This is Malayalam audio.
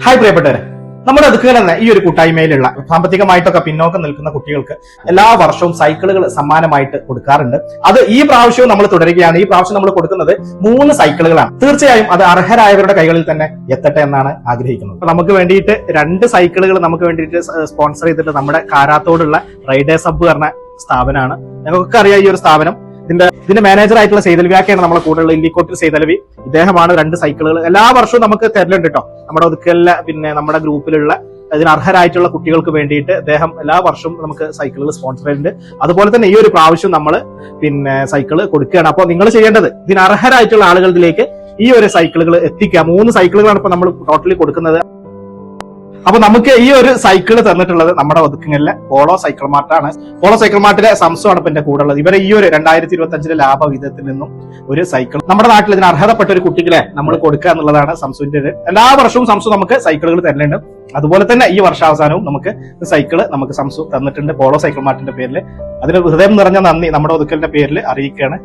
ഹായ് പ്രിയപ്പെട്ടവരെ, നമ്മുടെ അതുപോലെ തന്നെ ഈ ഒരു കൂട്ടായ്മയിലുള്ള സാമ്പത്തികമായിട്ടൊക്കെ പിന്നോക്കം നിൽക്കുന്ന കുട്ടികൾക്ക് എല്ലാ വർഷവും സൈക്കിളുകൾ സമ്മാനമായിട്ട് കൊടുക്കാറുണ്ട്. അത് ഈ പ്രാവശ്യവും നമ്മൾ തുടരുകയാണ്. ഈ പ്രാവശ്യം നമ്മൾ കൊടുക്കുന്നത് 3 സൈക്കിളുകളാണ്. തീർച്ചയായും അത് അർഹരായവരുടെ കൈകളിൽ തന്നെ എത്തട്ടെ എന്നാണ് ആഗ്രഹിക്കുന്നത്. നമുക്ക് വേണ്ടിയിട്ട് 2 സൈക്കിളുകൾ നമുക്ക് വേണ്ടിയിട്ട് സ്പോൺസർ ചെയ്തിട്ട് നമ്മുടെ കാരാത്തോടുള്ള റൈഡേഴ്സ് ഹബ്ബ് പറഞ്ഞ സ്ഥാപനമാണ്. ഞങ്ങൾക്കൊക്കെ അറിയാം ഈ ഒരു സ്ഥാപനം. ഇതിന്റെ മാനേജർ ആയിട്ടുള്ള സെയ്തൽവിയാക്കയാണ് നമ്മളെ കൂടെയുള്ള ഇല്ലിക്കോട്ടിൽ സെയ്തലവി. ഇദ്ദേഹമാണ് 2 സൈക്കിളുകൾ എല്ലാ വർഷവും നമുക്ക് തരലുണ്ട് കേട്ടോ. നമ്മുടെ ഒതുക്കലിലെ നമ്മുടെ ഗ്രൂപ്പിലുള്ള ഇതിന് അർഹരായിട്ടുള്ള കുട്ടികൾക്ക് വേണ്ടിയിട്ട് അദ്ദേഹം എല്ലാ വർഷവും നമുക്ക് സൈക്കിളുകൾ സ്പോൺസർ ചെയ്യുന്നുണ്ട്. അതുപോലെ തന്നെ ഈ ഒരു പ്രാവശ്യം നമ്മൾ സൈക്കിള് കൊടുക്കുകയാണ്. അപ്പോൾ നിങ്ങൾ ചെയ്യേണ്ടത് ഇതിന് അർഹരായിട്ടുള്ള ആളുകളിലേക്ക് ഈ ഒരു സൈക്കിളുകൾ എത്തിക്കുക. 3 സൈക്കിളുകളാണ് ഇപ്പൊ നമ്മൾ ടോട്ടലി കൊടുക്കുന്നത്. അപ്പൊ നമുക്ക് ഈ ഒരു സൈക്കിള് തന്നിട്ടുള്ളത് നമ്മുടെ ഒതുക്കങ്ങളിലെ പോളോ സൈക്കിൾ മാർട്ടാണ്. പോളോ സൈക്കിൾ മാർട്ടിലെ സംസമാണ് ഇപ്പൊ എന്റെ കൂടെ ഉള്ളത്. ഇവരെ ഈ ഒരു 2025 ലാഭവിധത്തിൽ നിന്നും ഒരു സൈക്കിൾ നമ്മുടെ നാട്ടിൽ ഇതിന് അർഹതപ്പെട്ട ഒരു കുട്ടികളെ നമ്മൾ കൊടുക്കുക എന്നുള്ളതാണ് സംസുവിന്റെ. എല്ലാ വർഷവും സംസു നമുക്ക് സൈക്കിളുകൾ തരുന്നുണ്ട്. അതുപോലെ തന്നെ ഈ വർഷാവസാനവും നമുക്ക് സൈക്കിള് നമുക്ക് സംസു തന്നിട്ടുണ്ട് പോളോ സൈക്കിൾ മാർട്ടിന്റെ പേരിൽ. അതിന് ഹൃദയം നിറഞ്ഞ നന്ദി നമ്മുടെ ഒതുക്കലിന്റെ പേരിൽ അറിയിക്കുകയാണ്.